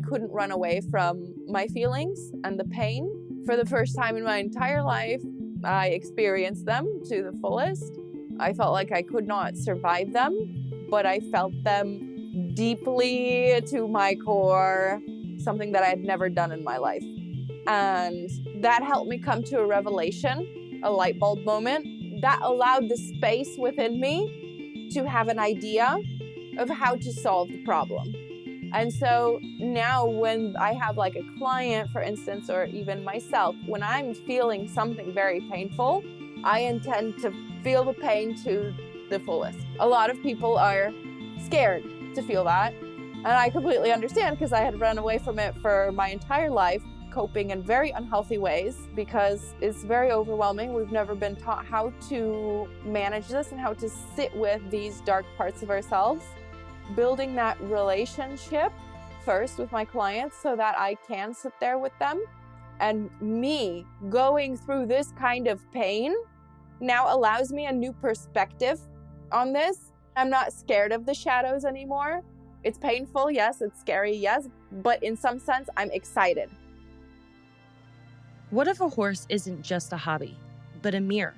couldn't run away from my feelings and the pain. For the first time in my entire life, I experienced them to the fullest. I felt like I could not survive them, but I felt them deeply to my core, something that I had never done in my life. And that helped me come to a revelation, a light bulb moment, that allowed the space within me to have an idea of how to solve the problem. And so now when I have like a client, for instance, or even myself, when I'm feeling something very painful, I intend to feel the pain to the fullest. A lot of people are scared to feel that. And I completely understand because I had run away from it for my entire life, coping in very unhealthy ways because it's very overwhelming. We've never been taught how to manage this and how to sit with these dark parts of ourselves. Building that relationship first with my clients so that I can sit there with them. And me going through this kind of pain now allows me a new perspective on this. I'm not scared of the shadows anymore. It's painful, yes. It's scary, yes. But in some sense, I'm excited. What if a horse isn't just a hobby, but a mirror?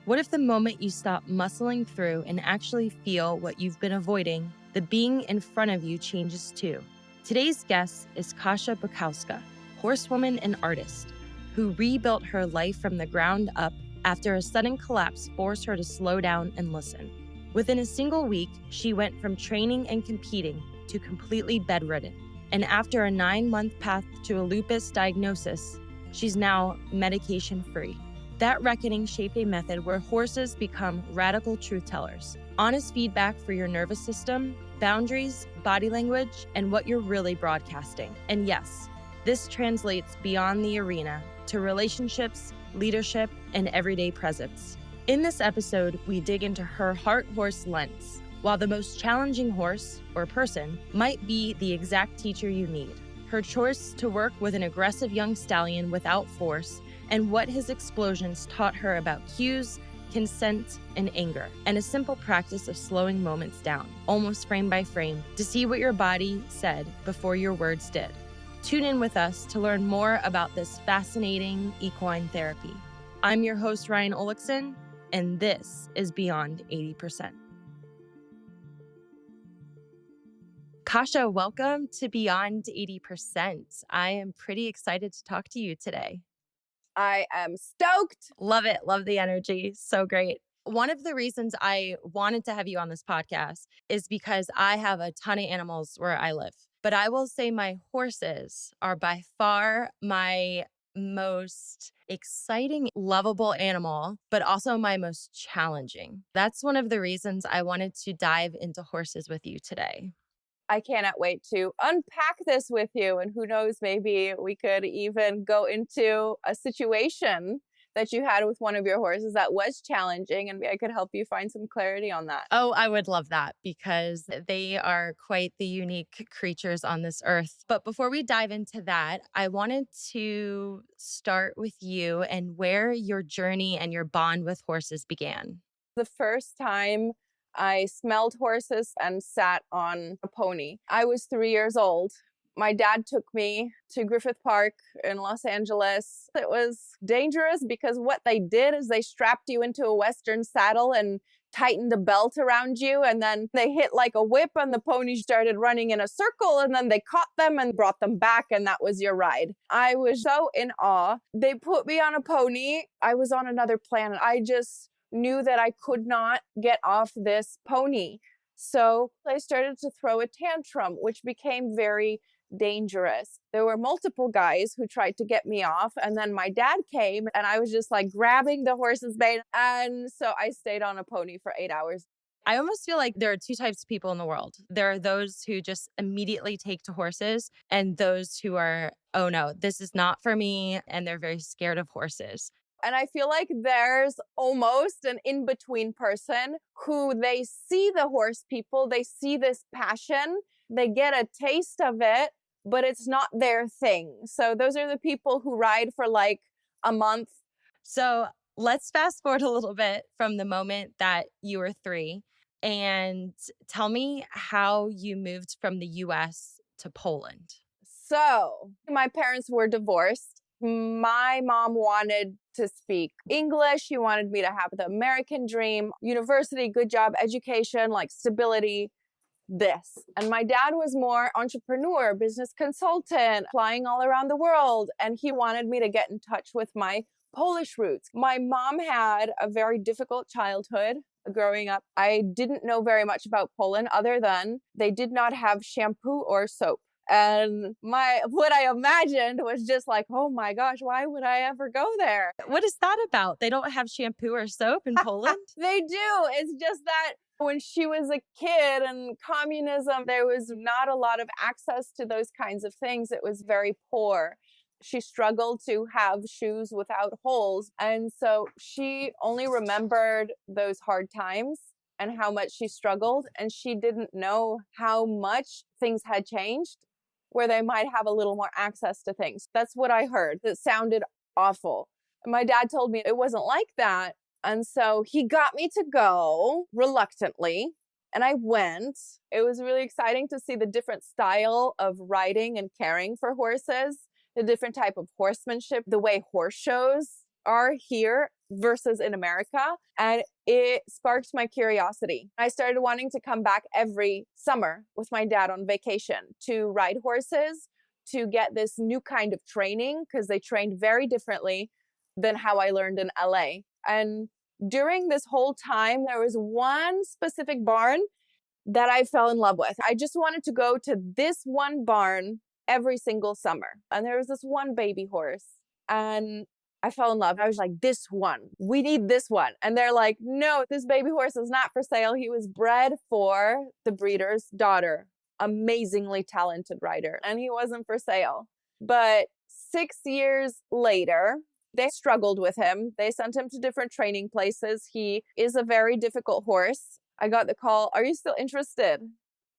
What if the moment you stop muscling through and actually feel what you've been avoiding, the being in front of you changes too? Today's guest is Kasia Bukowska, horsewoman and artist, who rebuilt her life from the ground up after a sudden collapse forced her to slow down and listen. Within a single week, she went from training and competing to completely bedridden. And after a 9-month path to a lupus diagnosis, she's now medication-free. That reckoning shaped a method where horses become radical truth tellers. Honest feedback for your nervous system, boundaries, body language, and what you're really broadcasting. And yes, this translates beyond the arena to relationships, leadership, and everyday presence. In this episode, we dig into her heart-horse lens. While the most challenging horse or person might be the exact teacher you need, her choice to work with an aggressive young stallion without force, and what his explosions taught her about cues, consent, and anger, and a simple practice of slowing moments down, almost frame by frame, to see what your body said before your words did. Tune in with us to learn more about this fascinating equine therapy. I'm your host, Ryan Olekson, and this is Beyond 80%. Kasia, welcome to Beyond 80%. I am pretty excited to talk to you today. I am stoked. Love it. Love the energy. So great. One of the reasons I wanted to have you on this podcast is because I have a ton of animals where I live. But I will say my horses are by far my most exciting, lovable animal, but also my most challenging. That's one of the reasons I wanted to dive into horses with you today. I cannot wait to unpack this with you. And who knows, maybe we could even go into a situation that you had with one of your horses that was challenging, and I could help you find some clarity on that. Oh, I would love that because they are quite the unique creatures on this earth. But before we dive into that, I wanted to start with you and where your journey and your bond with horses began. The first time I smelled horses and sat on a pony, I was 3 years old. My dad took me to Griffith Park in Los Angeles. It was dangerous because what they did is they strapped you into a Western saddle and tightened a belt around you. And then they hit like a whip and the ponies started running in a circle. And then they caught them and brought them back. And that was your ride. I was so in awe. They put me on a pony. I was on another planet. I just knew that I could not get off this pony. So I started to throw a tantrum, which became very dangerous. There were multiple guys who tried to get me off, and then my dad came and I was just like grabbing the horse's mane, and so I stayed on a pony for 8 hours. I almost feel like there are two types of people in the world. There are those who just immediately take to horses and those who are, oh no, this is not for me, and they're very scared of horses. And I feel like there's almost an in-between person who they see the horse people, they see this passion, they get a taste of it, but it's not their thing. So those are the people who ride for like a month. So let's fast forward a little bit from the moment that you were 3 and tell me how you moved from the US to Poland. So my parents were divorced. My mom wanted to speak English. She wanted me to have the American dream, university, good job, education, like stability, this. And my dad was more entrepreneur, business consultant, flying all around the world. And he wanted me to get in touch with my Polish roots. My mom had a very difficult childhood growing up. I didn't know very much about Poland other than they did not have shampoo or soap. And what I imagined was just like, oh my gosh, why would I ever go there? What is that about? They don't have shampoo or soap in Poland? They do. It's just that when she was a kid and communism, there was not a lot of access to those kinds of things. It was very poor. She struggled to have shoes without holes. And so she only remembered those hard times and how much she struggled. And she didn't know how much things had changed where they might have a little more access to things. That's what I heard. That sounded awful. My dad told me it wasn't like that. And so he got me to go reluctantly. And I went. It was really exciting to see the different style of riding and caring for horses, the different type of horsemanship, the way horse shows are here versus in America. And it sparked my curiosity. I started wanting to come back every summer with my dad on vacation to ride horses, to get this new kind of training, because they trained very differently than how I learned in LA. And during this whole time, there was one specific barn that I fell in love with. I just wanted to go to this one barn every single summer. And there was this one baby horse. And I fell in love. I was like, this one, we need this one. And they're like, no, this baby horse is not for sale. He was bred for the breeder's daughter, amazingly talented rider, and he wasn't for sale. But 6 years later, they struggled with him. They sent him to different training places. He is a very difficult horse. I got the call, are you still interested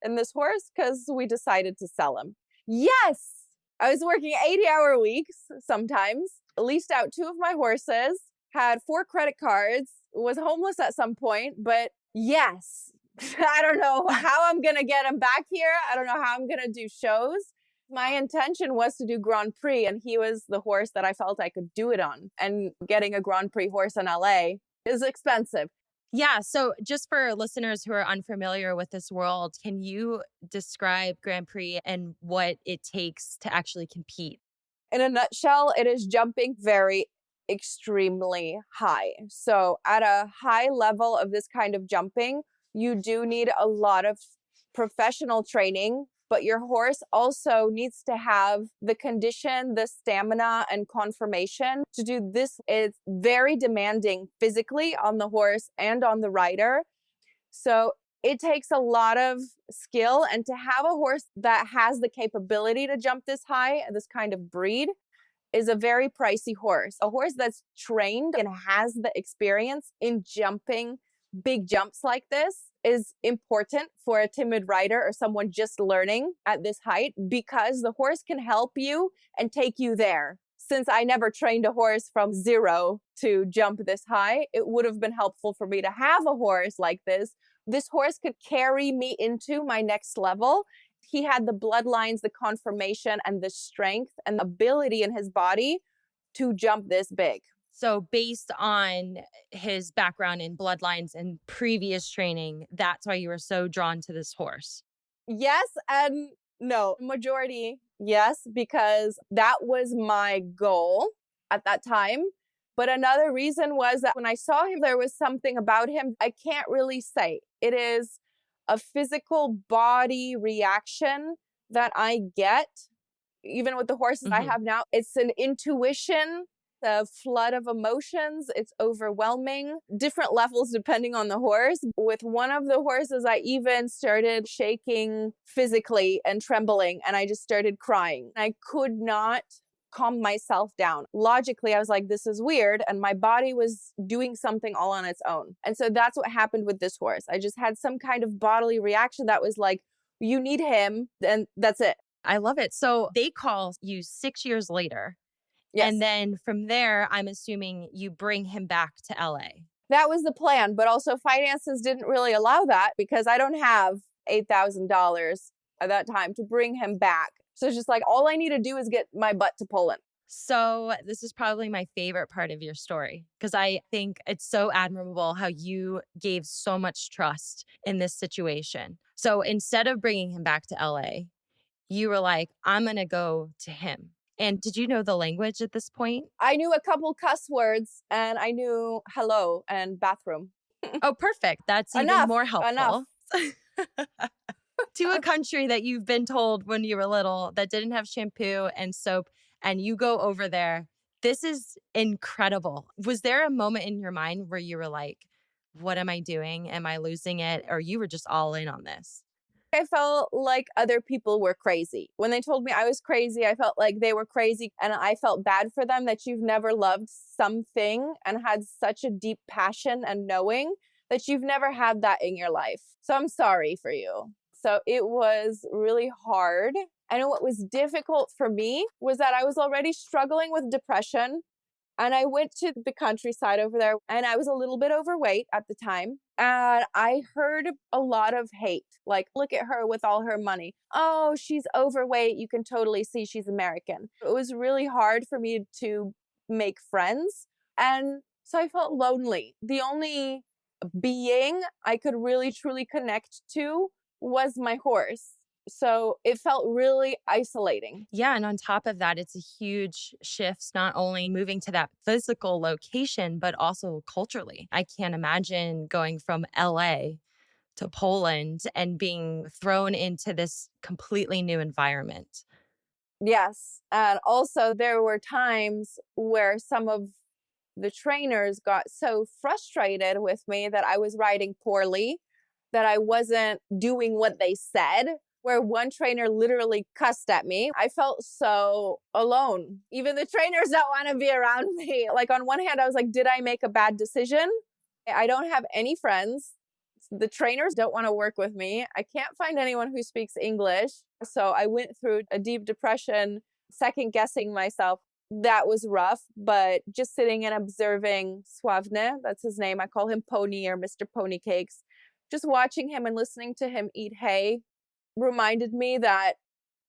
in this horse? Because we decided to sell him. Yes! I was working 80-hour weeks sometimes, leased out 2 of my horses, had 4 credit cards, was homeless at some point, but yes, I don't know how I'm going to get him back here. I don't know how I'm going to do shows. My intention was to do Grand Prix, and he was the horse that I felt I could do it on. And getting a Grand Prix horse in LA is expensive. Yeah. So just for listeners who are unfamiliar with this world, can you describe Grand Prix and what it takes to actually compete? In a nutshell, it is jumping very extremely high. So at a high level of this kind of jumping, you do need a lot of professional training, but your horse also needs to have the condition, the stamina, and conformation to do this. It's very demanding physically on the horse and on the rider. So it takes a lot of skill, and to have a horse that has the capability to jump this high, this kind of breed, is a very pricey horse. A horse that's trained and has the experience in jumping big jumps like this is important for a timid rider or someone just learning at this height, because the horse can help you and take you there. Since I never trained a horse from 0 to jump this high, it would have been helpful for me to have a horse like this. This horse could carry me into my next level. He had the bloodlines, the conformation, and the strength and ability in his body to jump this big. So based on his background in bloodlines and previous training, that's why you were so drawn to this horse. Yes and no. Majority, yes, because that was my goal at that time. But another reason was that when I saw him, there was something about him I can't really say. It is a physical body reaction that I get, even with the horses I have now. It's an intuition, a flood of emotions. It's overwhelming, different levels depending on the horse. With one of the horses, I even started shaking physically and trembling, and I just started crying. I could not calm myself down. Logically, I was like, this is weird. And my body was doing something all on its own. And so that's what happened with this horse. I just had some kind of bodily reaction that was like, you need him, and that's it. I love it. So they call you 6 years later. Yes. And then from there, I'm assuming you bring him back to LA. That was the plan. But also finances didn't really allow that, because I don't have $8,000 at that time to bring him back. So it's just like, all I need to do is get my butt to Poland. So this is probably my favorite part of your story because I think it's so admirable how you gave so much trust in this situation. So instead of bringing him back to LA, you were like, I'm going to go to him. And did you know the language at this point? I knew a couple cuss words and I knew hello and bathroom. Oh, perfect. That's even Enough, more helpful. enough. To a country that you've been told when you were little that didn't have shampoo and soap, and you go over there. This is incredible. Was there a moment in your mind where you were like, what am I doing? Am I losing it? Or you were just all in on this? I felt like other people were crazy. When they told me I was crazy, I felt like they were crazy. And I felt bad for them that you've never loved something and had such a deep passion and knowing that you've never had that in your life. So I'm sorry for you. So it was really hard. And what was difficult for me was that I was already struggling with depression. And I went to the countryside over there and I was a little bit overweight at the time. And I heard a lot of hate, like, look at her with all her money. Oh, she's overweight. You can totally see she's American. It was really hard for me to make friends. And so I felt lonely. The only being I could really truly connect to was my horse. So it felt really isolating. Yeah. And on top of that, it's a huge shift, not only moving to that physical location, but also culturally. I can't imagine going from LA to Poland and being thrown into this completely new environment. Yes. And also, there were times where some of the trainers got so frustrated with me that I was riding poorly, that I wasn't doing what they said, where one trainer literally cussed at me. I felt so alone. Even the trainers don't want to be around me. Like, on one hand, I was like, did I make a bad decision? I don't have any friends. The trainers don't want to work with me. I can't find anyone who speaks English. So I went through a deep depression, second guessing myself. That was rough, but just sitting and observing Sławny, that's his name. I call him Pony or Mr. Pony Cakes. Just watching him and listening to him eat hay reminded me that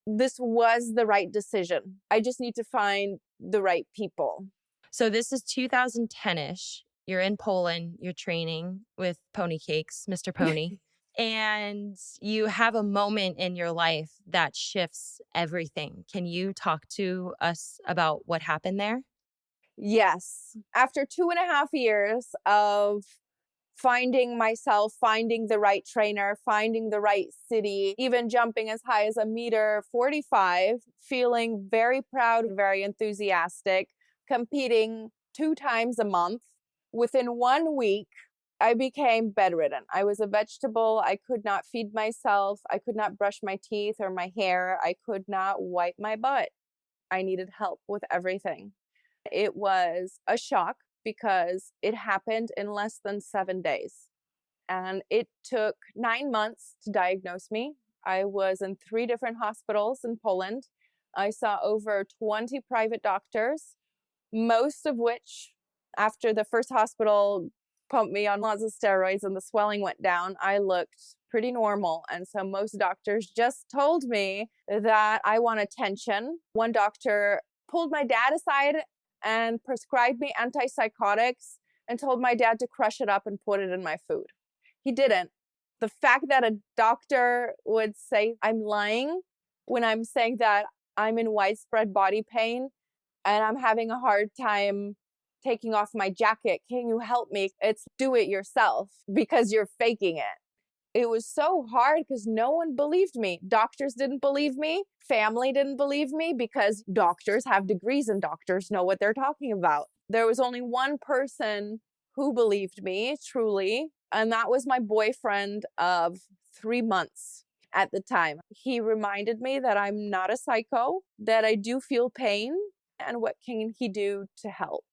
this was the right decision. I just need to find the right people. So this is 2010-ish. You're in Poland, you're training with Pony Cakes, Mr. Pony, and you have a moment in your life that shifts everything. Can you talk to us about what happened there? Yes. After 2.5 years of finding myself, finding the right trainer, finding the right city, even jumping as high as 1.45 meters, feeling very proud, very enthusiastic, competing 2 times a month. Within 1 week, I became bedridden. I was a vegetable. I could not feed myself. I could not brush my teeth or my hair. I could not wipe my butt. I needed help with everything. It was a shock because it happened in less than 7 days. And it took 9 months to diagnose me. I was in 3 different hospitals in Poland. I saw over 20 private doctors, most of which, after the first hospital pumped me on lots of steroids and the swelling went down, I looked pretty normal. And so most doctors just told me that I want attention. One doctor pulled my dad aside and prescribed me antipsychotics and told my dad to crush it up and put it in my food. He didn't. The fact that a doctor would say I'm lying when I'm saying that I'm in widespread body pain and I'm having a hard time taking off my jacket. Can you help me? It's do it yourself because you're faking it. It was so hard because no one believed me. Doctors didn't believe me. Family didn't believe me because doctors have degrees and doctors know what they're talking about. There was only one person who believed me, truly, and that was my boyfriend of 3 months at the time. He reminded me that I'm not a psycho, that I do feel pain, and what can he do to help?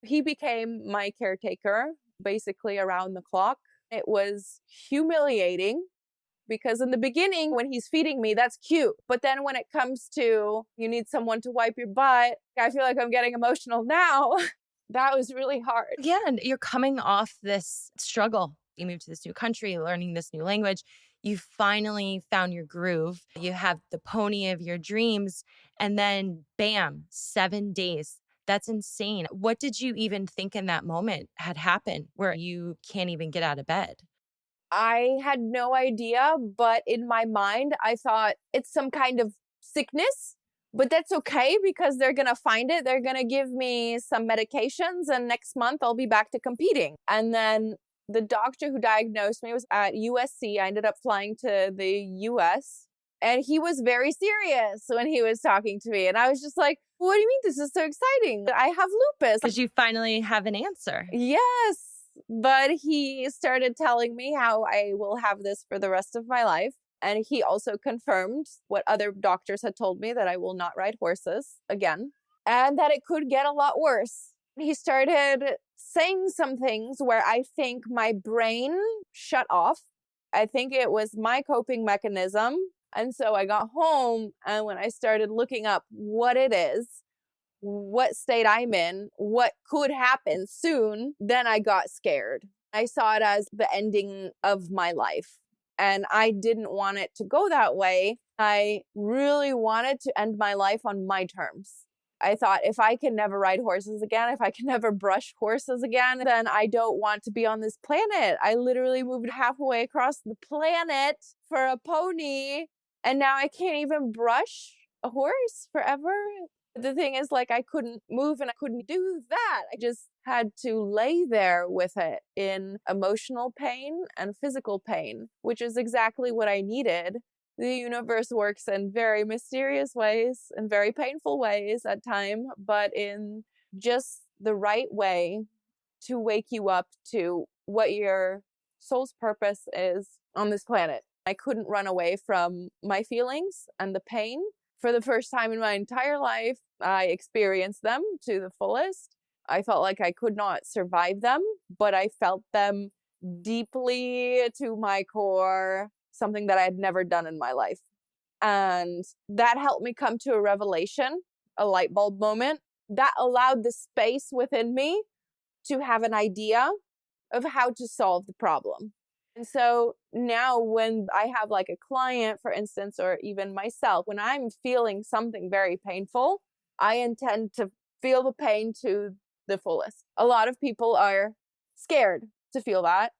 He became my caretaker, basically around the clock. It was humiliating because in the beginning, when he's feeding me, that's cute. But then when it comes to you need someone to wipe your butt, I feel like I'm getting emotional now. That was really hard. Yeah, and you're coming off this struggle. You moved to this new country, learning this new language. You finally found your groove. You have the pony of your dreams. And then, bam, 7 days. That's insane. What did you even think in that moment had happened where you can't even get out of bed? I had no idea, but in my mind, I thought it's some kind of sickness, but that's okay because they're going to find it. They're going to give me some medications, and next month I'll be back to competing. And then the doctor who diagnosed me was at USC. I ended up flying to the US, and he was very serious when he was talking to me. And I was just like, what do you mean? This is so exciting. I have lupus. Because you finally have an answer. Yes. But he started telling me how I will have this for the rest of my life. And he also confirmed what other doctors had told me, that I will not ride horses again, and that it could get a lot worse. He started saying some things where I think my brain shut off. I think it was my coping mechanism. And so I got home, and when I started looking up what it is, what state I'm in, what could happen soon, then I got scared. I saw it as the ending of my life. And I didn't want it to go that way. I really wanted to end my life on my terms. I thought, if I can never ride horses again, if I can never brush horses again, then I don't want to be on this planet. I literally moved halfway across the planet for a pony, and now I can't even brush a horse forever. The thing is, like, I couldn't move and I couldn't do that. I just had to lay there with it in emotional pain and physical pain, which is exactly what I needed. The universe works in very mysterious ways and very painful ways at times, but in just the right way to wake you up to what your soul's purpose is on this planet. I couldn't run away from my feelings and the pain. For the first time in my entire life, I experienced them to the fullest. I felt like I could not survive them, but I felt them deeply to my core, something that I had never done in my life. And that helped me come to a revelation, a light bulb moment that allowed the space within me to have an idea of how to solve the problem. And so now when I have like a client, for instance, or even myself, when I'm feeling something very painful, I intend to feel the pain to the fullest. A lot of people are scared to feel that.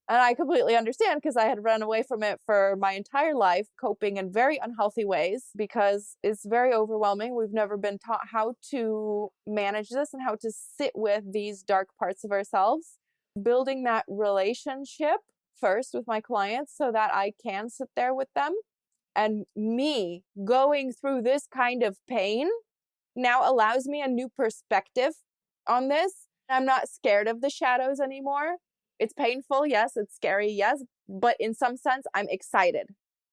And I completely understand, because I had run away from it for my entire life, coping in very unhealthy ways, because it's very overwhelming. We've never been taught how to manage this and how to sit with these dark parts of ourselves. Building that relationship first with my clients so that I can sit there with them. And me going through this kind of pain now allows me a new perspective on this. I'm not scared of the shadows anymore. It's painful, yes. It's scary, yes. But in some sense, I'm excited.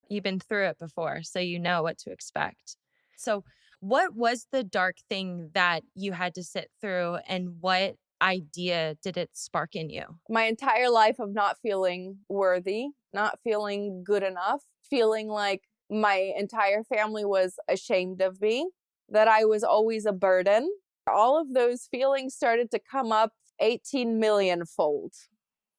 You've been through it before, so you know what to expect. So, what was the dark thing that you had to sit through, and what idea did it spark in you? My entire life of not feeling worthy, not feeling good enough, feeling like my entire family was ashamed of me, that I was always a burden. All of those feelings started to come up 18 million fold.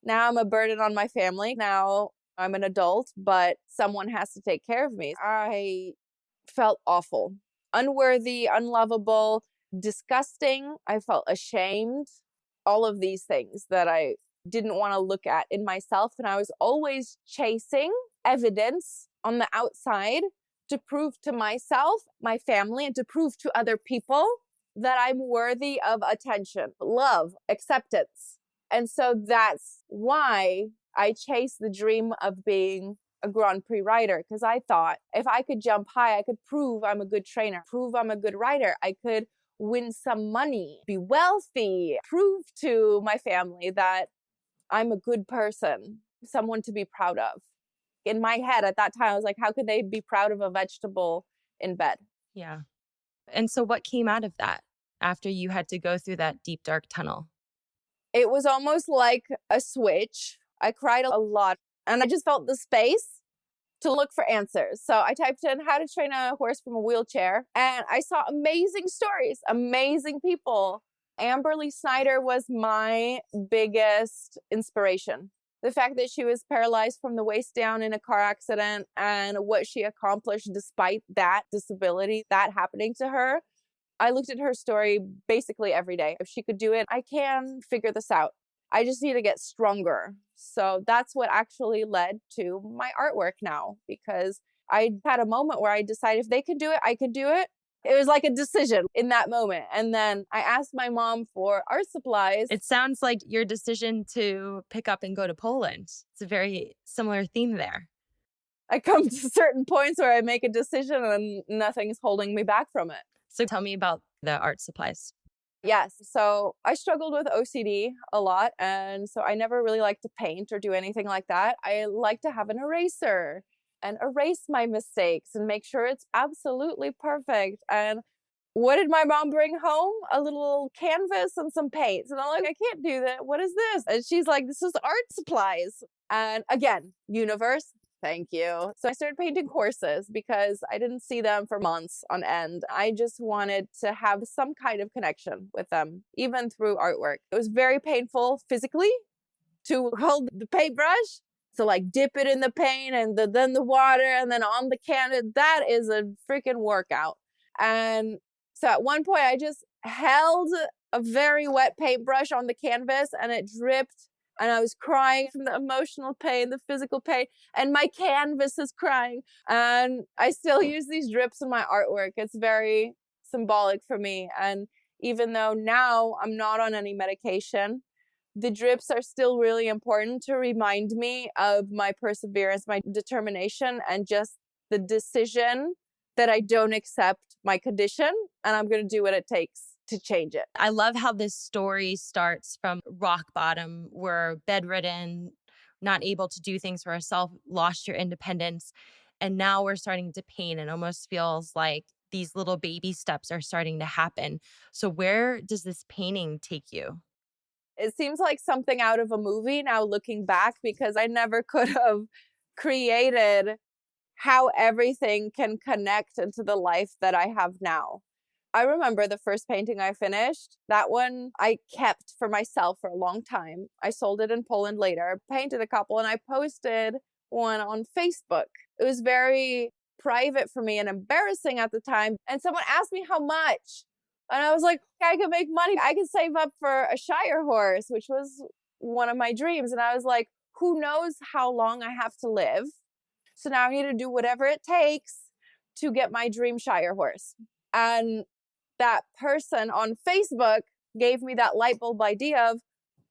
Now I'm a burden on my family. Now I'm an adult, but someone has to take care of me. I felt awful, unworthy, unlovable, disgusting. I felt ashamed. All of these things that I didn't want to look at in myself. And I was always chasing evidence on the outside to prove to myself, my family, and to prove to other people that I'm worthy of attention, love, acceptance. And so that's why I chased the dream of being a Grand Prix rider, because I thought if I could jump high, I could prove I'm a good trainer, prove I'm a good rider. I could win some money, be wealthy, prove to my family that I'm a good person, someone to be proud of. In my head at that time, I was like, how could they be proud of a vegetable in bed? Yeah. And so, what came out of that after you had to go through that deep, dark tunnel? It was almost like a switch. I cried a lot, and I just felt the space to look for answers. So I typed in how to train a horse from a wheelchair, and I saw amazing stories, amazing people. Amberly Snyder was my biggest inspiration. The fact that she was paralyzed from the waist down in a car accident and what she accomplished despite that disability, that happening to her. I looked at her story basically every day. If she could do it, I can figure this out. I just need to get stronger. So that's what actually led to my artwork now, because I had a moment where I decided if they can do it, I can do it. It was like a decision in that moment. And then I asked my mom for art supplies. It sounds like your decision to pick up and go to Poland. It's a very similar theme there. I come to certain points where I make a decision and nothing's holding me back from it. So tell me about the art supplies. Yes. So I struggled with OCD a lot. And so I never really liked to paint or do anything like that. I like to have an eraser and erase my mistakes and make sure it's absolutely perfect. And what did my mom bring home? A little canvas and some paints. And I'm like, I can't do that. What is this? And she's like, this is art supplies. And again, universe, thank you. So I started painting horses because I didn't see them for months on end. I just wanted to have some kind of connection with them, even through artwork. It was very painful physically to hold the paintbrush, to like dip it in the paint and then the water and then on the canvas. That is a freaking workout. And so at one point I just held a very wet paintbrush on the canvas and it dripped. And I was crying from the emotional pain, the physical pain, and my canvas is crying. And I still use these drips in my artwork. It's very symbolic for me. And even though now I'm not on any medication, the drips are still really important to remind me of my perseverance, my determination, and just the decision that I don't accept my condition and I'm going to do what it takes to change it. I love how this story starts from rock bottom. We're bedridden, not able to do things for ourselves, lost your independence. And now we're starting to paint and almost feels like these little baby steps are starting to happen. So where does this painting take you? It seems like something out of a movie now looking back, because I never could have created how everything can connect into the life that I have now. I remember the first painting I finished. That one I kept for myself for a long time. I sold it in Poland later, painted a couple, and I posted one on Facebook. It was very private for me and embarrassing at the time. And someone asked me how much. And I was like, I could make money. I could save up for a Shire horse, which was one of my dreams. And I was like, who knows how long I have to live? So now I need to do whatever it takes to get my dream Shire horse. And that person on Facebook gave me that light bulb idea of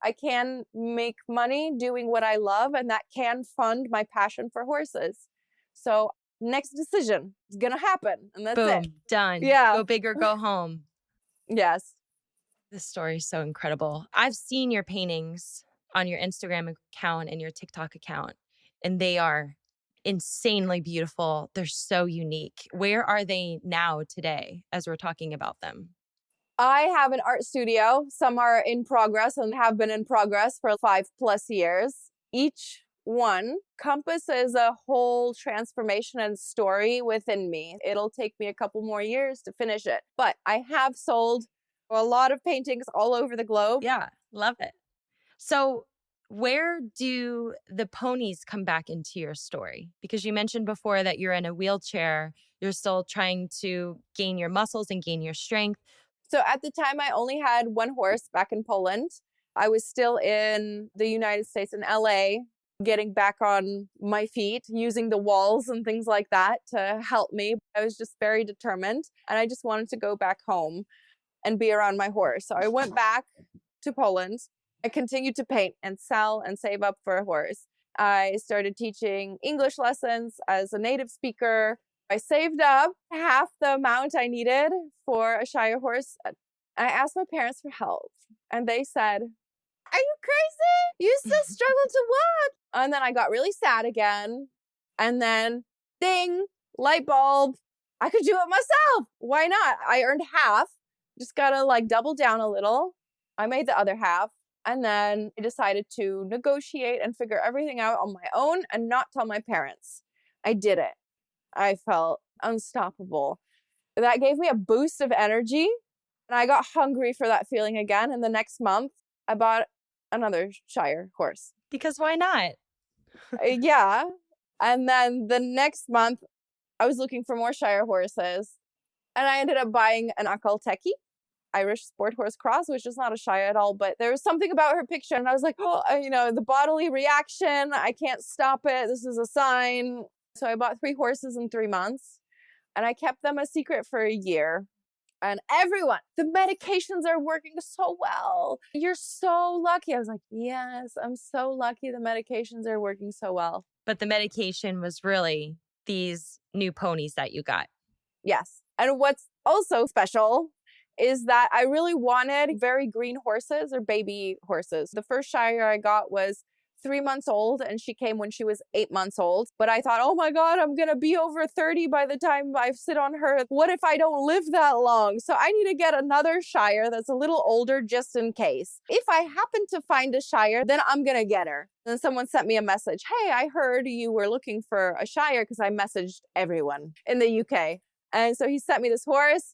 I can make money doing what I love, and that can fund my passion for horses. So next decision is going to happen. And that's Boom, it. done. Yeah. Go big or go home. Yes. This story is so incredible. I've seen your paintings on your Instagram account and your TikTok account, and they are insanely beautiful. They're so unique. Where are they now today as we're talking about them? I have an art studio. Some are in progress and have been in progress for 5+ years. Each one encompasses a whole transformation and story within me. It'll take me a couple more years to finish it, but I have sold a lot of paintings all over the globe. Yeah, love it. So where do the ponies come back into your story? Because you mentioned before that you're in a wheelchair. You're still trying to gain your muscles and gain your strength. So at the time, I only had one horse back in Poland. I was still in the United States, in LA, getting back on my feet, using the walls and things like that to help me. I was just very determined, and I just wanted to go back home and be around my horse. So I went back to Poland. I continued to paint and sell and save up for a horse. I started teaching English lessons as a native speaker. I saved up half the amount I needed for a Shire horse. I asked my parents for help, and they said, "Are you crazy? You still struggle to walk." And then I got really sad again. And then, ding, light bulb. I could do it myself. Why not? I earned half. Just gotta like double down a little. I made the other half. And then I decided to negotiate and figure everything out on my own and not tell my parents. I did it. I felt unstoppable. That gave me a boost of energy. And I got hungry for that feeling again. And the next month, I bought another Shire horse. Because why not? Yeah. And then the next month, I was looking for more Shire horses. And I ended up buying an Akalteki, Irish sport horse cross, which is not a Shire at all. But there was something about her picture. And I was like, oh, the bodily reaction, I can't stop it. This is a sign. So I bought 3 horses in 3 months. And I kept them a secret for a year. And everyone, the medications are working so well. You're so lucky. I was like, yes, I'm so lucky the medications are working so well. But the medication was really these new ponies that you got. Yes. And what's also special is that I really wanted very green horses or baby horses. The first Shire I got was 3 months old, and she came when she was 8 months old. But I thought, oh my God, I'm going to be over 30 by the time I sit on her. What if I don't live that long? So I need to get another Shire that's a little older just in case. If I happen to find a Shire, then I'm going to get her. Then someone sent me a message. Hey, I heard you were looking for a Shire, because I messaged everyone in the UK. And so he sent me this horse,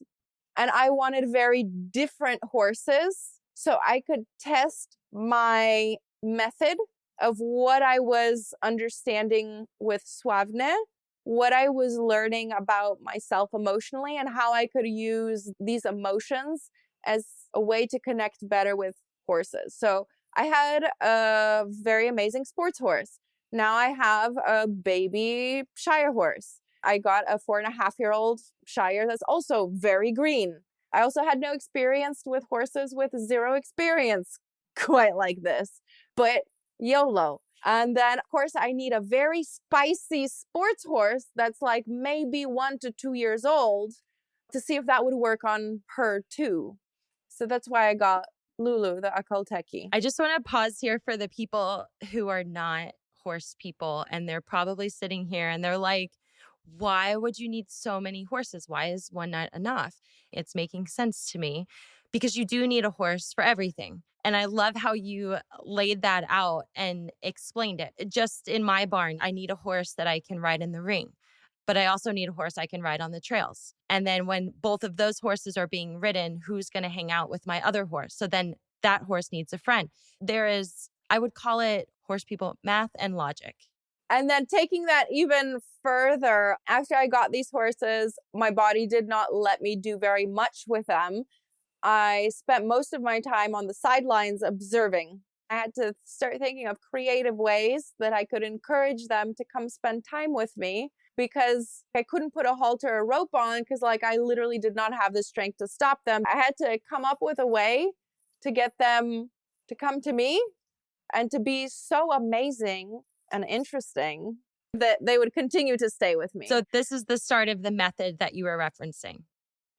and I wanted very different horses so I could test my method of what I was understanding with Suavne, what I was learning about myself emotionally, and how I could use these emotions as a way to connect better with horses. So I had a very amazing sports horse. Now I have a baby Shire horse. I got a 4.5-year-old Shire that's also very green. I also had no experience with horses with 0 experience quite like this, but YOLO. And then, of course, I need a very spicy sports horse that's like maybe 1 to 2 years old to see if that would work on her too. So that's why I got Lulu, the Akalteki. I just want to pause here for the people who are not horse people, and they're probably sitting here and they're like, why would you need so many horses? Why is one not enough? It's making sense to me because you do need a horse for everything. And I love how you laid that out and explained it. Just in my barn, I need a horse that I can ride in the ring, but I also need a horse I can ride on the trails. And then when both of those horses are being ridden, who's going to hang out with my other horse? So then that horse needs a friend. There is, I would call it, horse people, math and logic. And then taking that even further, after I got these horses, my body did not let me do very much with them. I spent most of my time on the sidelines observing. I had to start thinking of creative ways that I could encourage them to come spend time with me, because I couldn't put a halter or rope on because I literally did not have the strength to stop them. I had to come up with a way to get them to come to me and to be so amazing and interesting that they would continue to stay with me. So this is the start of the method that you were referencing.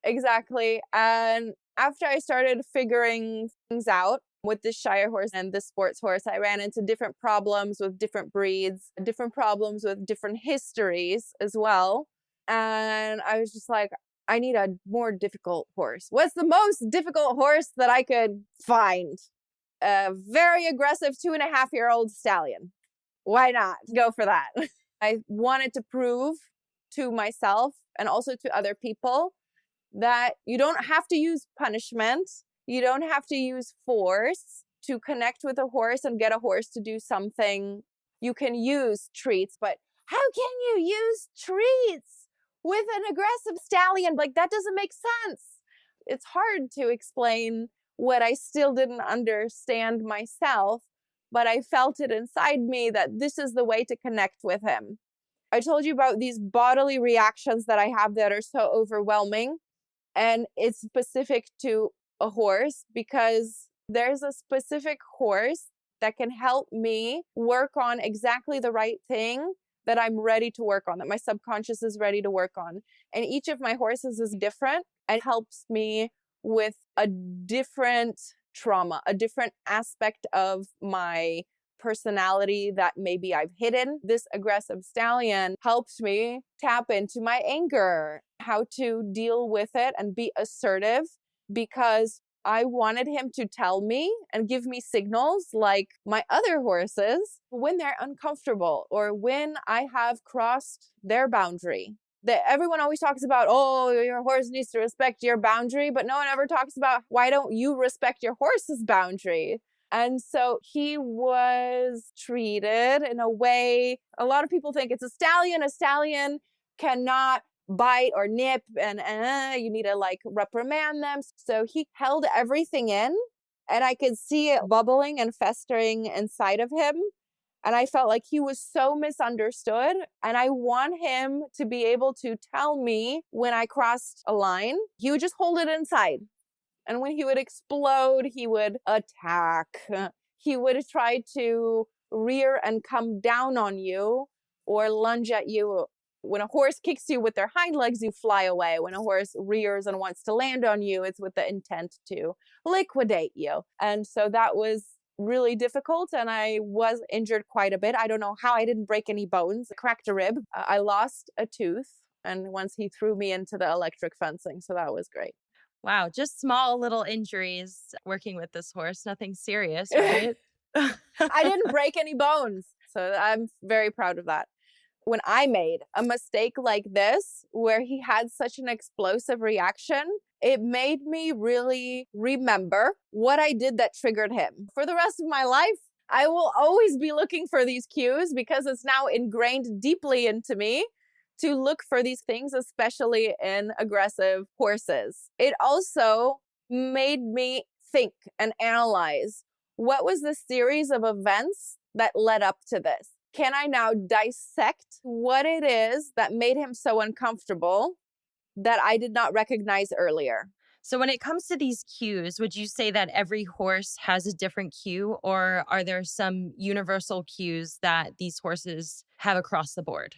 Exactly. And after I started figuring things out with this Shire horse and this sports horse, I ran into different problems with different breeds, different problems with different histories as well. And I was just like, I need a more difficult horse. What's the most difficult horse that I could find? A very aggressive 2.5-year-old stallion. Why not? Go for that. I wanted to prove to myself and also to other people that you don't have to use punishment. You don't have to use force to connect with a horse and get a horse to do something. You can use treats, but how can you use treats with an aggressive stallion? That doesn't make sense. It's hard to explain what I still didn't understand myself, but I felt it inside me that this is the way to connect with him. I told you about these bodily reactions that I have that are so overwhelming, and it's specific to a horse because there's a specific horse that can help me work on exactly the right thing that I'm ready to work on, that my subconscious is ready to work on. And each of my horses is different and helps me with a different trauma, a different aspect of my personality that maybe I've hidden. This aggressive stallion helps me tap into my anger, how to deal with it and be assertive, because I wanted him to tell me and give me signals like my other horses when they're uncomfortable or when I have crossed their boundary. That everyone always talks about, oh, your horse needs to respect your boundary, but no one ever talks about why don't you respect your horse's boundary? And so he was treated in a way, a lot of people think it's a stallion. A stallion cannot bite or nip, and you need to like reprimand them. So he held everything in, and I could see it bubbling and festering inside of him. And I felt like he was so misunderstood. And I want him to be able to tell me when I crossed a line. He would just hold it inside. And when he would explode, he would attack. He would try to rear and come down on you or lunge at you. When a horse kicks you with their hind legs, you fly away. When a horse rears and wants to land on you, it's with the intent to liquidate you. And so that was really difficult, and I was injured quite a bit. I don't know how I didn't break any bones. I cracked a rib. I lost a tooth, and once he threw me into the electric fencing, so that was great. Wow, just small little injuries working with this horse, nothing serious, right? I didn't break any bones, so I'm very proud of that. When I made a mistake like this, where he had such an explosive reaction, it made me really remember what I did that triggered him. For the rest of my life, I will always be looking for these cues because it's now ingrained deeply into me to look for these things, especially in aggressive horses. It also made me think and analyze what was the series of events that led up to this. Can I now dissect what it is that made him so uncomfortable that I did not recognize earlier? So when it comes to these cues, would you say that every horse has a different cue, or are there some universal cues that these horses have across the board?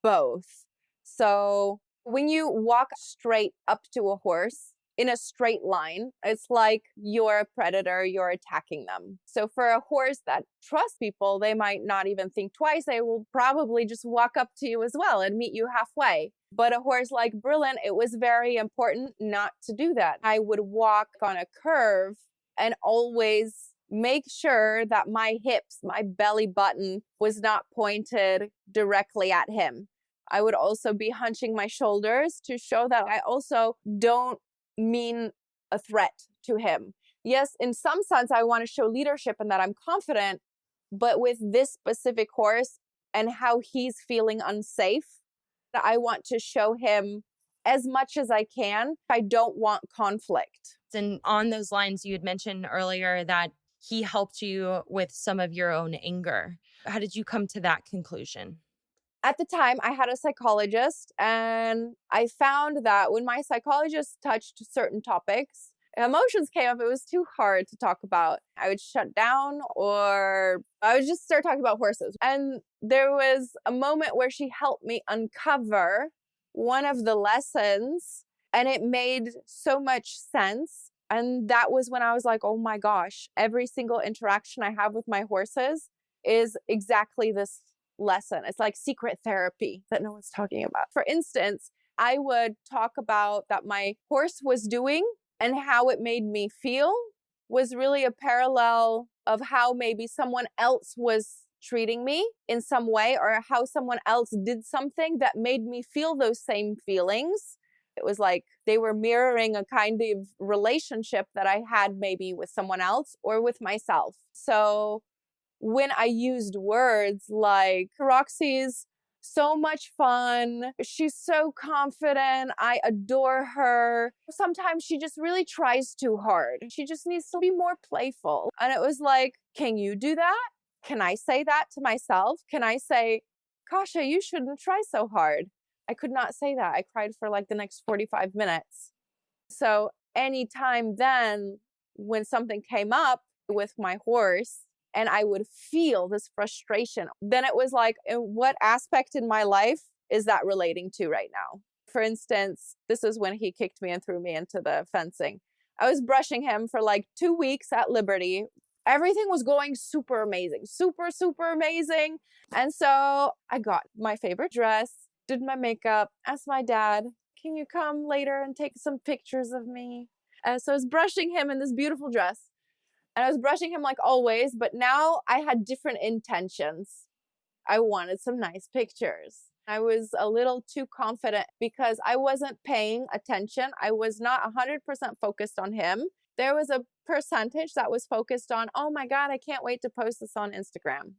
Both. So when you walk straight up to a horse in a straight line, it's like you're a predator, you're attacking them. So for a horse that trusts people, they might not even think twice. They will probably just walk up to you as well and meet you halfway. But a horse like Berlin, it was very important not to do that. I would walk on a curve and always make sure that my hips, my belly button was not pointed directly at him. I would also be hunching my shoulders to show that I also don't mean a threat to him. Yes, in some sense, I want to show leadership and that I'm confident, but with this specific horse and how he's feeling unsafe, I want to show him as much as I can. I don't want conflict. And on those lines, you had mentioned earlier that he helped you with some of your own anger. How did you come to that conclusion? At the time, I had a psychologist, and I found that when my psychologist touched certain topics, emotions came up. It was too hard to talk about. I would shut down, or I would just start talking about horses. And there was a moment where she helped me uncover one of the lessons, and it made so much sense. And that was when I was like, oh my gosh, every single interaction I have with my horses is exactly this lesson. It's like secret therapy that no one's talking about. For instance, I would talk about that my horse was doing and how it made me feel was really a parallel of how maybe someone else was treating me in some way, or how someone else did something that made me feel those same feelings. It was like they were mirroring a kind of relationship that I had maybe with someone else or with myself. So when I used words like, Roxy's so much fun, she's so confident, I adore her. Sometimes she just really tries too hard. She just needs to be more playful. And it was like, can you do that? Can I say that to myself? Can I say, Kasia, you shouldn't try so hard? I could not say that. I cried for like the next 45 minutes. So anytime then, when something came up with my horse, and I would feel this frustration, then it was like, in what aspect in my life is that relating to right now? For instance, this is when he kicked me and threw me into the fencing. I was brushing him for like 2 weeks at Liberty. Everything was going super amazing, super amazing. And so I got my favorite dress, did my makeup, asked my dad, can you come later and take some pictures of me? So I was brushing him in this beautiful dress. And I was brushing him like always, but now I had different intentions. I wanted some nice pictures. I was a little too confident because I wasn't paying attention. I was not 100% focused on him. There was a percentage that was focused on, oh my God, I can't wait to post this on Instagram.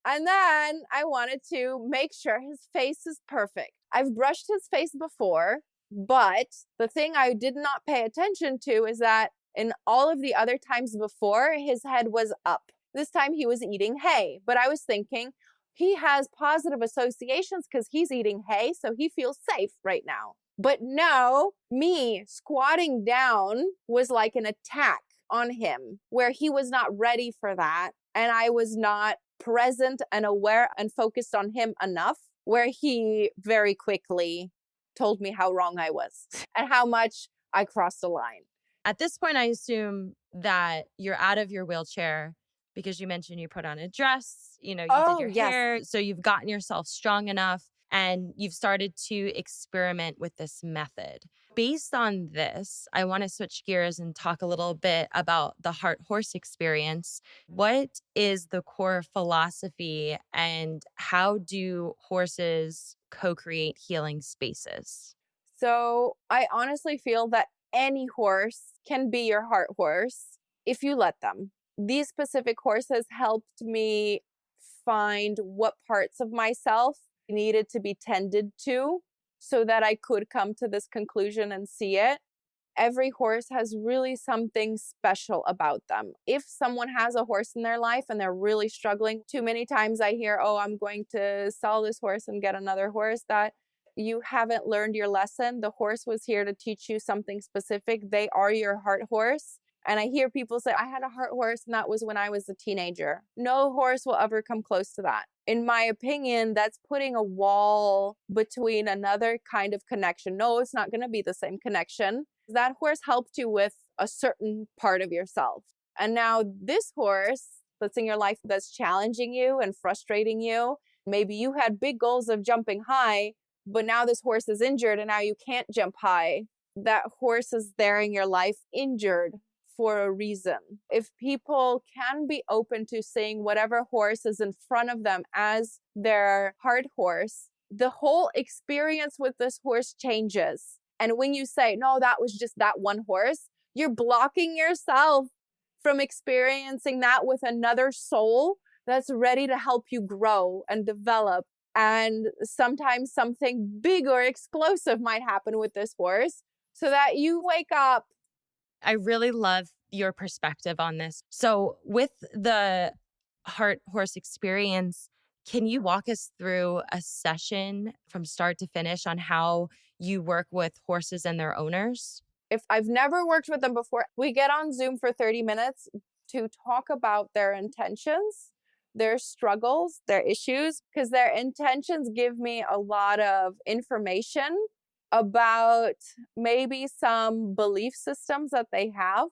And then I wanted to make sure his face is perfect. I've brushed his face before, but the thing I did not pay attention to is that in all of the other times before, his head was up. This time he was eating hay, but I was thinking he has positive associations because he's eating hay, so he feels safe right now. But no, me squatting down was like an attack on him where he was not ready for that. And I was not present and aware and focused on him enough, where he very quickly told me how wrong I was and how much I crossed the line. At this point, I assume that you're out of your wheelchair because you mentioned you put on a dress, you did your hair. So you've gotten yourself strong enough and you've started to experiment with this method. Based on this, I want to switch gears and talk a little bit about the heart horse experience. What is the core philosophy and how do horses co-create healing spaces? So I honestly feel that any horse can be your heart horse if you let them. These specific horses helped me find what parts of myself needed to be tended to so that I could come to this conclusion and see it. Every horse has really something special about them. If someone has a horse in their life and they're really struggling, too many times I hear, oh, I'm going to sell this horse and get another horse. That you haven't learned your lesson. The horse was here to teach you something specific. They are your heart horse. And I hear people say, I had a heart horse and that was when I was a teenager. No horse will ever come close to that. In my opinion, that's putting a wall between another kind of connection. No, it's not going to be the same connection. That horse helped you with a certain part of yourself. And now this horse that's in your life that's challenging you and frustrating you. Maybe you had big goals of jumping high, but now this horse is injured and now you can't jump high. That horse is there in your life injured for a reason. If people can be open to seeing whatever horse is in front of them as their heart horse, the whole experience with this horse changes. And when you say, no, that was just that one horse, you're blocking yourself from experiencing that with another soul that's ready to help you grow and develop. And sometimes something big or explosive might happen with this horse so that you wake up. I really love your perspective on this. So with the heart horse experience, can you walk us through a session from start to finish on how you work with horses and their owners? If I've never worked with them before, we get on Zoom for 30 minutes to talk about their intentions, their struggles, their issues, because their intentions give me a lot of information about maybe some belief systems that they have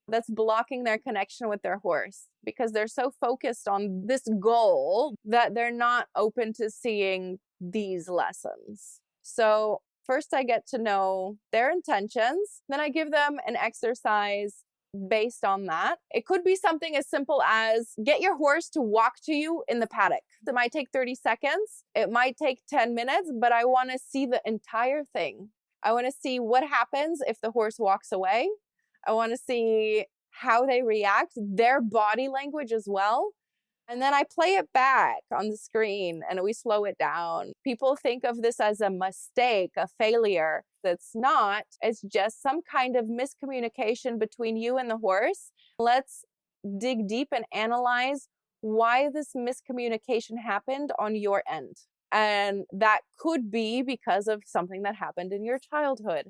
that's blocking their connection with their horse because they're so focused on this goal that they're not open to seeing these lessons. So first I get to know their intentions, then I give them an exercise based on that. It could be something as simple as get your horse to walk to you in the paddock. It might take 30 seconds. It might take 10 minutes, but I want to see the entire thing. I want to see what happens if the horse walks away. I want to see how they react, their body language as well. And then I play it back on the screen and we slow it down. People think of this as a mistake, a failure. That's not. It's just some kind of miscommunication between you and the horse. Let's dig deep and analyze why this miscommunication happened on your end. And that could be because of something that happened in your childhood.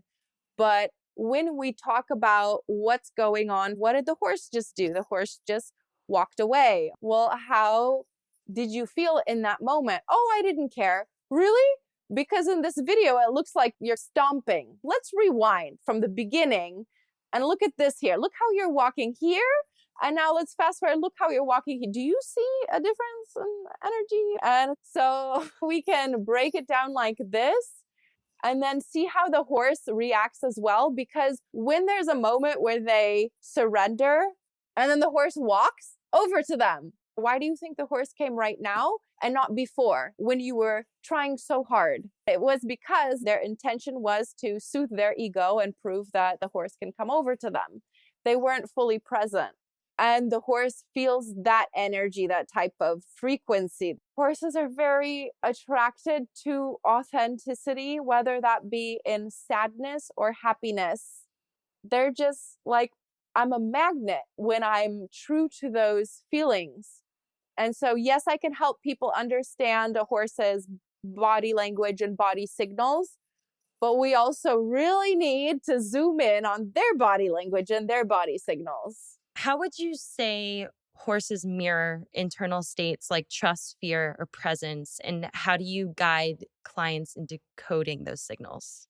But when we talk about what's going on, what did the horse just do? The horse just walked away. Well, how did you feel in that moment? Oh, I didn't care. Really? Because in this video, it looks like you're stomping. Let's rewind from the beginning and look at this here. Look how you're walking here. And now let's fast forward. Look how you're walking here. Do you see a difference in energy? And so we can break it down like this and then see how the horse reacts as well. Because when there's a moment where they surrender and then the horse walks over to them, why do you think the horse came right now and not before when you were trying so hard? It was because their intention was to soothe their ego and prove that the horse can come over to them. they weren't fully present. And the horse feels that energy, that type of frequency. Horses are very attracted to authenticity, whether that be in sadness or happiness. They're just like, I'm a magnet when I'm true to those feelings. And so, yes, I can help people understand a horse's body language and body signals, but we also really need to zoom in on their body language and their body signals. How would you say horses mirror internal states like trust, fear, or presence? And how do you guide clients in decoding those signals?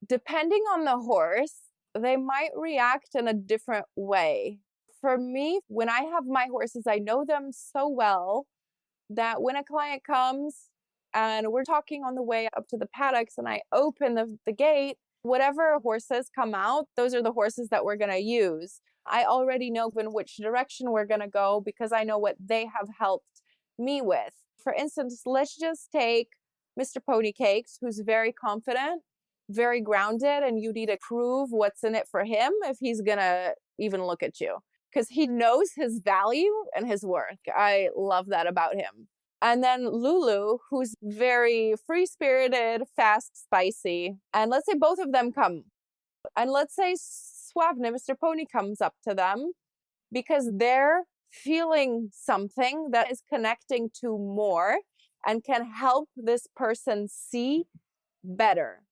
Depending on the horse, they might react in a different way. For me, when I have my horses, I know them so well that when a client comes and we're talking on the way up to the paddocks and I open the gate, whatever horses come out, those are the horses that we're going to use. I already know in which direction we're going to go because I know what they have helped me with. For instance, let's just take Mr. Ponycakes, who's very confident, very grounded, and you need to prove what's in it for him if he's going to even look at you because he knows his value and his worth. I love that about him. And then Lulu, who's very free-spirited, fast, spicy. And let's say both of them come. And let's say Suavne, Mr. Pony, comes up to them because they're feeling something that is connecting to more and can help this person see better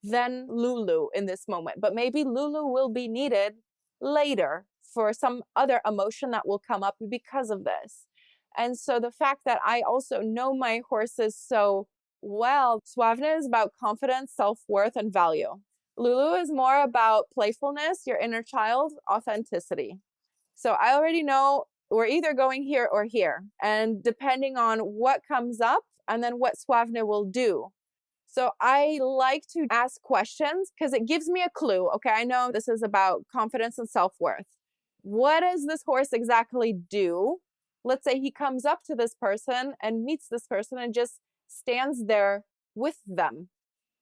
than Lulu in this moment. But maybe Lulu will be needed later for some other emotion that will come up because of this. And so the fact that I also know my horses so well, Suavne is about confidence, self-worth, and value. Lulu is more about playfulness, your inner child, authenticity. So I already know we're either going here or here. And depending on what comes up and then what Suavne will do. So I like to ask questions because it gives me a clue. Okay, I know this is about confidence and self-worth. What does this horse exactly do? Let's say he comes up to this person and meets this person and just stands there with them.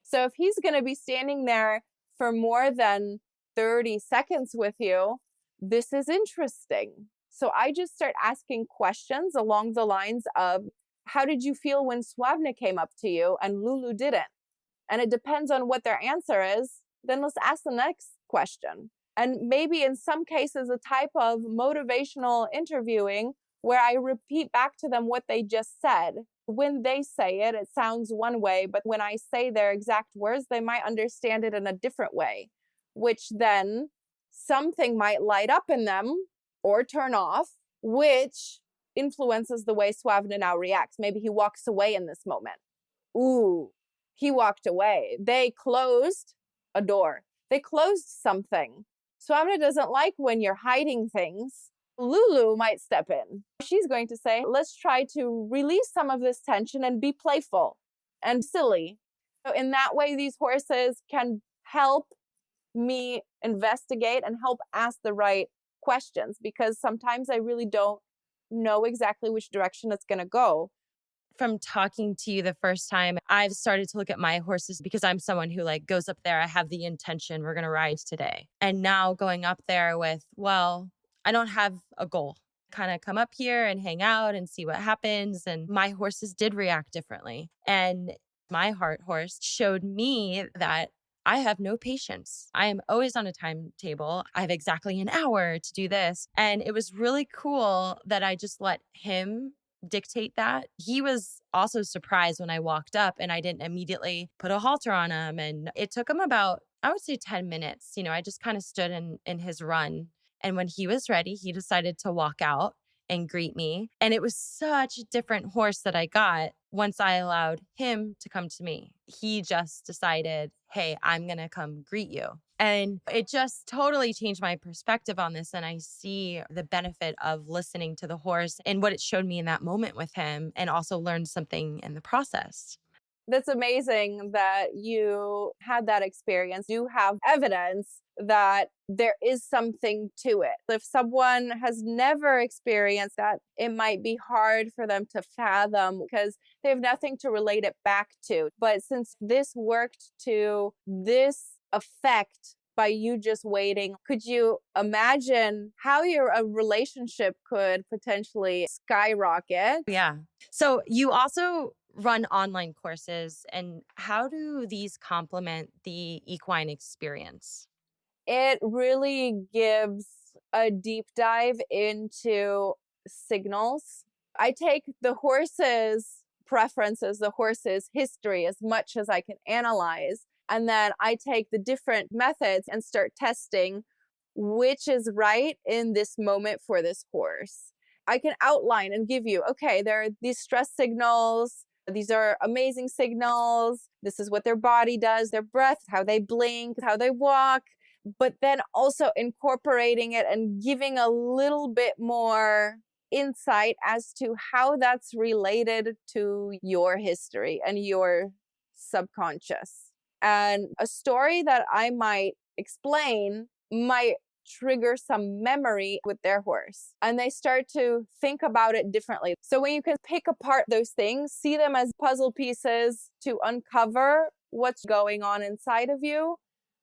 So if he's going to be standing there for more than 30 seconds with you, this is interesting. So I just start asking questions along the lines of, how did you feel when Suavne came up to you and Lulu didn't? And it depends on what their answer is. Then let's ask the next question. And maybe in some cases, a type of motivational interviewing where I repeat back to them what they just said. When they say it, it sounds one way, but when I say their exact words, they might understand it in a different way, which then something might light up in them or turn off, which influences the way Suavne now reacts. Maybe he walks away in this moment. Ooh, he walked away. They closed a door. They closed something. Suavne doesn't like when you're hiding things. Lulu might step in. She's going to say, let's try to release some of this tension and be playful and silly. So in that way, these horses can help me investigate and help ask the right questions because sometimes I really don't know exactly which direction it's going to go. From talking to you the first time, I've started to look at my horses because I'm someone who like goes up there. I have the intention, we're going to ride today. And now going up there with, well, I don't have a goal. Kind of come up here and hang out and see what happens. And my horses did react differently. And my heart horse showed me that I have no patience. I am always on a timetable. I have exactly an hour to do this. And it was really cool that I just let him dictate that. He was also surprised when I walked up and I didn't immediately put a halter on him. And it took him about, I would say 10 minutes. You know, I just kind of stood in his run. And when he was ready, he decided to walk out and greet me. And it was such a different horse that I got once I allowed him to come to me. He just decided, hey, I'm going to come greet you. And it just totally changed my perspective on this. And I see the benefit of listening to the horse and what it showed me in that moment with him, and also learned something in the process. That's amazing that you had that experience. You have evidence that there is something to it. If someone has never experienced that, it might be hard for them to fathom because they have nothing to relate it back to. But since this worked to this effect by you just waiting. Could you imagine how your relationship could potentially skyrocket? Yeah. So you also run online courses, and how do these complement the equine experience? It really gives a deep dive into signals. I take the horse's preferences, the horse's history, as much as I can analyze. And then I take the different methods and start testing which is right in this moment for this horse. I can outline and give you, okay, there are these stress signals. These are amazing signals. This is what their body does, their breath, how they blink, how they walk, but then also incorporating it and giving a little bit more insight as to how that's related to your history and your subconscious. And a story that I might explain might trigger some memory with their horse, and they start to think about it differently. So when you can pick apart those things, see them as puzzle pieces to uncover what's going on inside of you,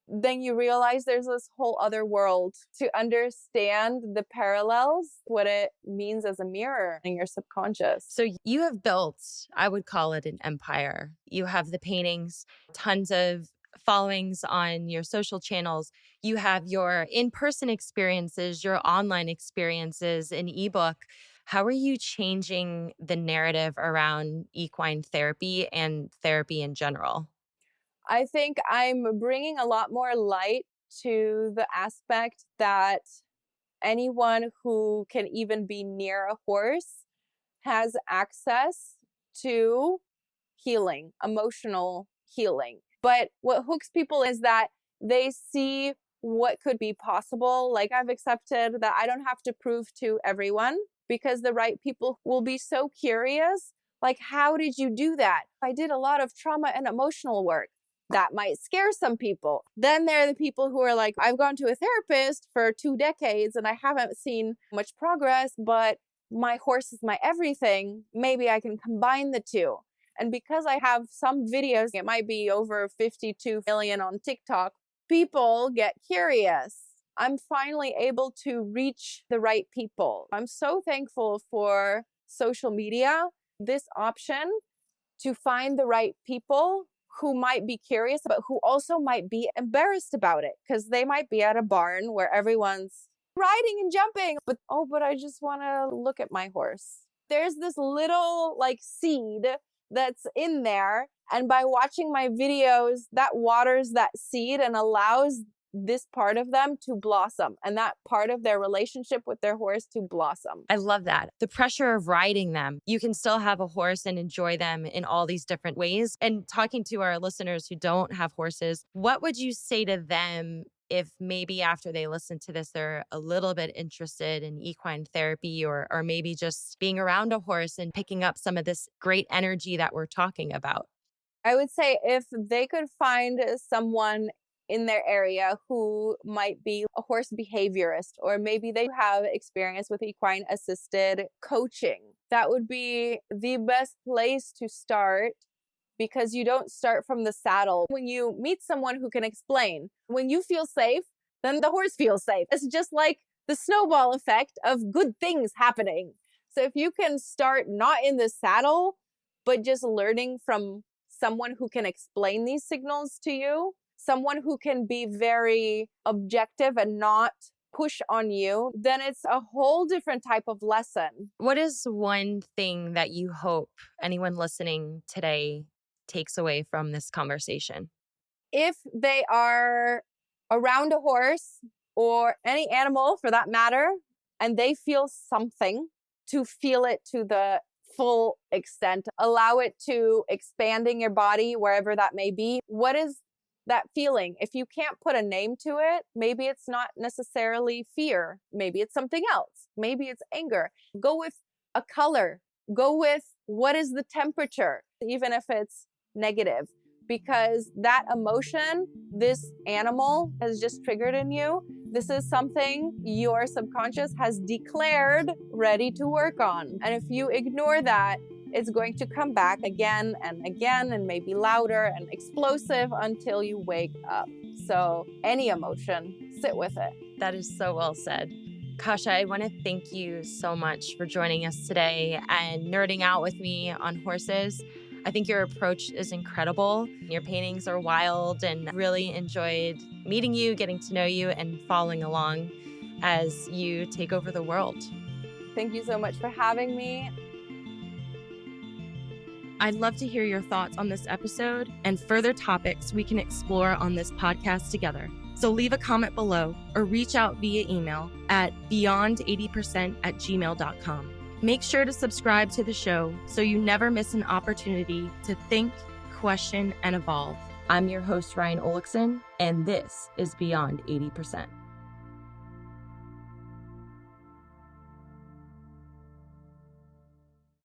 then you realize there's this whole other world to understand the parallels, what it means as a mirror in your subconscious. So you have built, I would call it an empire. You have the paintings, tons of followings on your social channels. You have your in-person experiences, your online experiences, an ebook. How are you changing the narrative around equine therapy and therapy in general? I think I'm bringing a lot more light to the aspect that anyone who can even be near a horse has access to healing, emotional healing. But what hooks people is that they see what could be possible. Like, I've accepted that I don't have to prove to everyone, because the right people will be so curious. Like, how did you do that? I did a lot of trauma and emotional work. That might scare some people. Then there are the people who are like, I've gone to a therapist for 2 decades and I haven't seen much progress, but my horse is my everything. Maybe I can combine the two. And because I have some videos, it might be over 52 million on TikTok, people get curious. I'm finally able to reach the right people. I'm so thankful for social media, this option to find the right people who might be curious, but who also might be embarrassed about it, because they might be at a barn where everyone's riding and jumping, but I just want to look at my horse. There's this little like seed that's in there, and by watching my videos, that waters that seed and allows this part of them to blossom, and that part of their relationship with their horse to blossom. I love that. The pressure of riding them. You can still have a horse and enjoy them in all these different ways. And talking to our listeners who don't have horses, what would you say to them if maybe after they listen to this, they're a little bit interested in equine therapy, or maybe just being around a horse and picking up some of this great energy that we're talking about? I would say if they could find someone in their area who might be a horse behaviorist, or maybe they have experience with equine assisted coaching, that would be the best place to start, because you don't start from the saddle. When you meet someone who can explain, when you feel safe, then the horse feels safe. It's just like the snowball effect of good things happening. So if you can start not in the saddle, but just learning from someone who can explain these signals to you, someone who can be very objective and not push on you, then it's a whole different type of lesson. What is one thing that you hope anyone listening today takes away from this conversation? If they are around a horse or any animal for that matter, and they feel something, to feel it to the full extent, allow it to expanding your body wherever that may be. What is that feeling? If you can't put a name to it, maybe it's not necessarily fear. Maybe it's something else. Maybe it's anger. Go with a color. Go with what is the temperature, even if it's negative, because that emotion this animal has just triggered in you, this is something your subconscious has declared ready to work on. And if you ignore that, it's going to come back again and again, and maybe louder and explosive until you wake up. So any emotion, sit with it. That is so well said. Kasia, I want to thank you so much for joining us today and nerding out with me on horses. I think your approach is incredible. Your paintings are wild, and really enjoyed meeting you, getting to know you, and following along as you take over the world. Thank you so much for having me. I'd love to hear your thoughts on this episode and further topics we can explore on this podcast together. So leave a comment below or reach out via email at beyond80%@gmail.com. Make sure to subscribe to the show so you never miss an opportunity to think, question, and evolve. I'm your host, Ryan Olekson, and this is Beyond 80%.